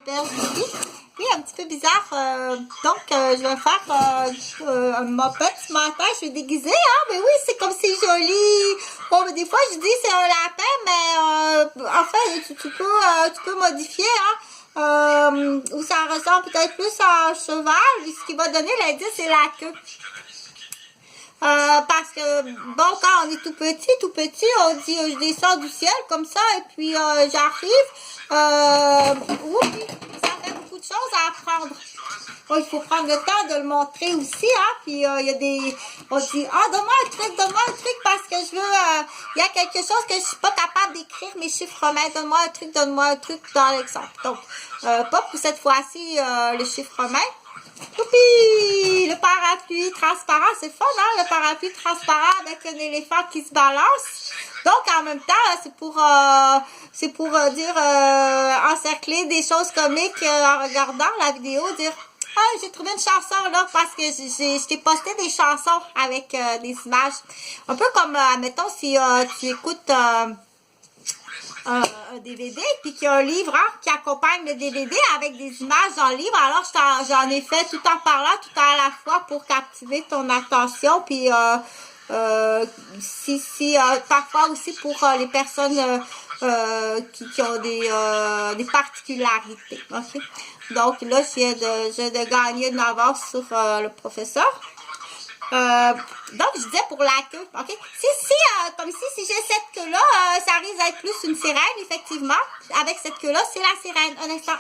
m'appelle Julie. Oui, un petit peu bizarre. Donc, je vais faire mon petit matin. Je suis déguisée, hein? Mais oui, c'est comme c'est joli. Bon, mais des fois, je dis c'est un lapin, mais en fait, tu peux modifier, hein? Ou ça ressemble peut-être plus à un cheval. Ce qui va donner l'indice, c'est la queue. Parce que, bon, quand on est tout petit, on dit je descends du ciel comme ça, et puis j'arrive. Oui, ça fait beaucoup de choses à apprendre. Bon, il faut prendre le temps de le montrer aussi, hein. Puis il y a des. On dit donne-moi un truc, parce que je veux. Il y a quelque chose que je suis pas capable d'écrire mes chiffres romains. Donne-moi un truc dans l'exemple. Donc, pas pour cette fois-ci le chiffre romain. Youpi! Le parapluie transparent, c'est fun, hein? Le parapluie transparent avec un éléphant qui se balance. Donc, en même temps, c'est pour dire encercler des choses comiques en regardant la vidéo, dire j'ai trouvé une chanson là parce que je t'ai posté des chansons avec des images. Un peu comme, admettons, si tu écoutes un DVD, puis qu'il y a un livre qui accompagne le DVD avec des images dans le livre. Alors, j'en ai fait tout en parlant, tout à la fois pour captiver ton attention, puis parfois aussi pour les personnes qui ont des particularités. Okay? Donc là, je viens de gagner une avance sur le professeur. Donc, je disais pour la queue, ok? Comme si j'ai cette queue-là, ça risque d'être plus une sirène, effectivement. Avec cette queue-là, c'est la sirène. Un instant.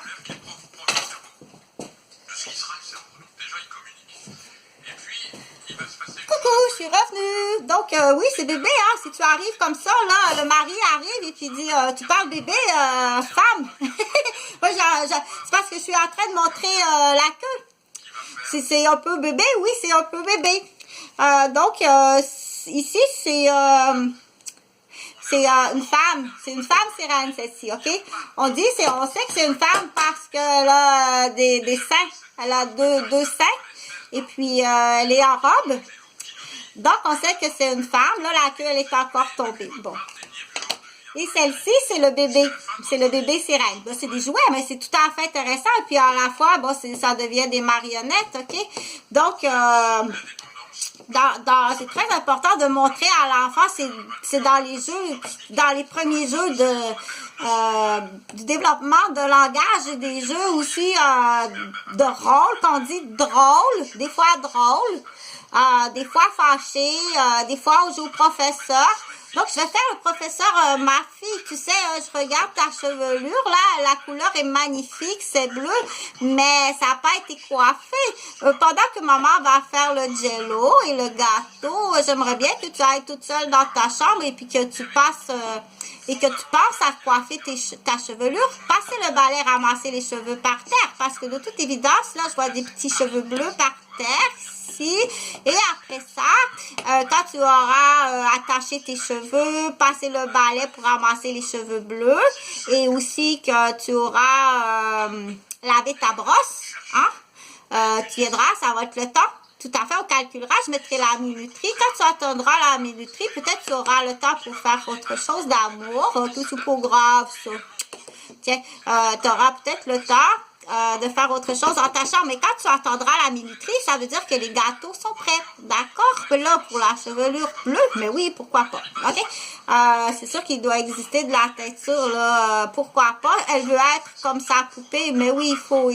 Coucou, je suis revenue. Donc, oui, c'est bébé, hein? Si tu arrives comme ça, là, le mari arrive et puis dit, tu parles bébé, femme. Moi, c'est parce que je suis en train de montrer la queue. C'est un peu bébé, oui, c'est un peu bébé. Donc, ici, c'est une femme. C'est une femme sirène, celle-ci, OK? On sait que c'est une femme parce qu'elle a des seins. Elle a deux seins. Et puis, elle est en robe. Donc, on sait que c'est une femme. Là, la queue, elle est encore tombée. Bon. Et celle-ci, c'est le bébé. C'est le bébé sirène. Là, c'est des jouets, mais c'est tout à fait intéressant. Et puis, à la fois, bon, ça devient des marionnettes, OK? Donc, c'est très important de montrer à l'enfant, c'est dans les jeux, dans les premiers jeux du développement de langage et des jeux aussi de rôle, qu'on dit drôle, des fois drôle, des fois fâché, des fois on joue au professeur. Donc, je vais faire le professeur, ma fille, tu sais, je regarde ta chevelure, là, la couleur est magnifique, c'est bleu, mais ça n'a pas été coiffé. Pendant que maman va faire le jello et le gâteau, j'aimerais bien que tu ailles toute seule dans ta chambre et puis que tu passes, penses à coiffer ta chevelure. Passer le balai, ramasser les cheveux par terre, parce que de toute évidence, là, je vois des petits cheveux bleus par terre. Et après ça, quand tu auras attaché tes cheveux, passé le balai pour ramasser les cheveux bleus, et aussi que tu auras lavé ta brosse, hein? Tu aideras, ça va être le temps. Tout à fait, on calculera, je mettrai la minuterie. Quand tu attendras la minuterie, peut-être tu auras le temps pour faire autre chose d'amour. Tout c'est pas grave, ça. Tiens, tu auras peut-être le temps de faire autre chose dans ta chambre. Mais quand tu attendras la minuterie, ça veut dire que les gâteaux sont prêts. D'accord? Là, pour la chevelure bleue, mais oui, pourquoi pas. OK? C'est sûr qu'il doit exister de la teinture, là. Pourquoi pas? Elle veut être comme sa poupée, mais oui, il faut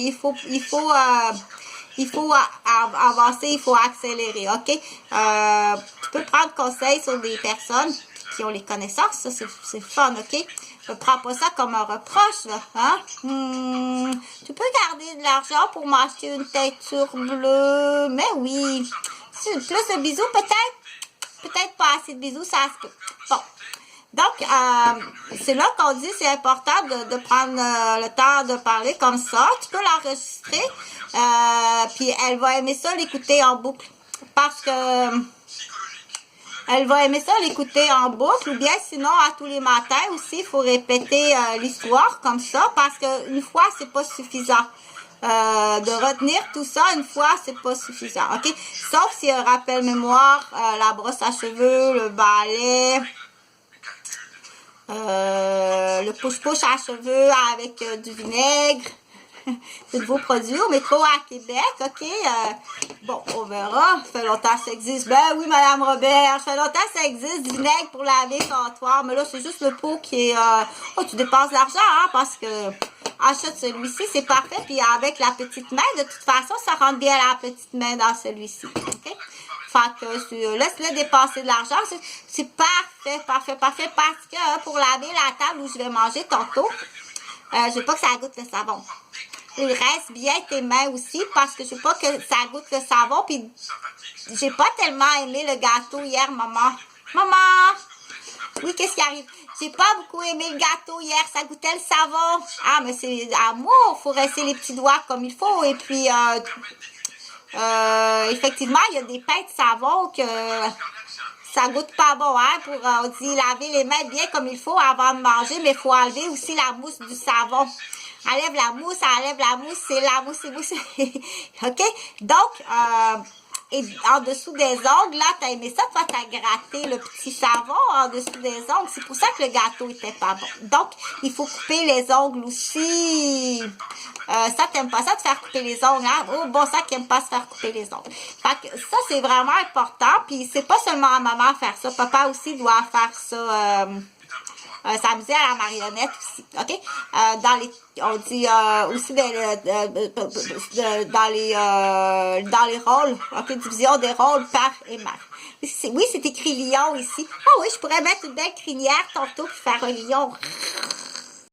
avancer, il faut accélérer, OK? Tu peux prendre conseil sur des personnes qui ont les connaissances, ça, c'est fun, OK? Je prends pas ça comme un reproche, là, hein? Tu peux garder de l'argent pour m'acheter une teinture bleue, mais oui. Plus de bisous, peut-être? Peut-être pas assez de bisous, ça se peut. Bon. Donc, c'est là qu'on dit c'est important de prendre le temps de parler comme ça. Tu peux l'enregistrer, puis elle va aimer ça l'écouter en boucle. Parce que elle va aimer ça l'écouter en boucle, ou bien sinon à tous les matins aussi, il faut répéter l'histoire comme ça, parce qu'une fois, c'est pas suffisant. De retenir tout ça une fois, c'est pas suffisant, ok? Sauf s'il y a un rappel mémoire, la brosse à cheveux, le balai, le push-push à cheveux avec du vinaigre. de nouveaux produits au métro à Québec, OK? Bon, on verra. Ça fait longtemps que ça existe. Ben oui, Madame Robert, ça fait longtemps que ça existe, du vinaigre pour laver le comptoir. Mais là, c'est juste le pot qui est... Oh, tu dépenses de l'argent, hein, parce que... Achète celui-ci, c'est parfait. Puis avec la petite main, de toute façon, ça rentre bien la petite main dans celui-ci, OK? Fait que laisse-le dépenser de l'argent. C'est parfait, parfait, parfait. Parce que pour laver la table où je vais manger tantôt, je veux pas que ça goûte le savon. Il reste bien tes mains aussi parce que je veux pas que ça goûte le savon. Puis j'ai pas tellement aimé le gâteau hier, maman. Maman! Oui, qu'est-ce qui arrive? J'ai pas beaucoup aimé le gâteau hier, ça goûtait le savon. Ah, mais c'est amour, faut rester les petits doigts comme il faut. Et puis, effectivement, il y a des pains de savon que ça goûte pas bon, hein, pour, on dit, laver les mains bien comme il faut avant de manger, mais il faut enlever aussi la mousse du savon. Enlève la mousse, c'est la mousse, c'est mousse. OK? Donc, et en dessous des ongles, là, t'as aimé ça, toi, t'as gratté le petit savon en dessous des ongles. C'est pour ça que le gâteau était pas bon. Donc, il faut couper les ongles aussi. Ça, t'aimes pas ça de faire couper les ongles, hein? Oh, bon, ça qui aime pas se faire couper les ongles. Fait que ça, c'est vraiment important. Puis, c'est pas seulement à maman à faire ça. Papa aussi doit faire ça, s'amuser à la marionnette aussi, OK? On dit aussi dans les rôles, OK? Division des rôles par et mère. Oui, c'est écrit lion ici. Oh oui, je pourrais mettre une belle crinière tantôt puis faire un lion.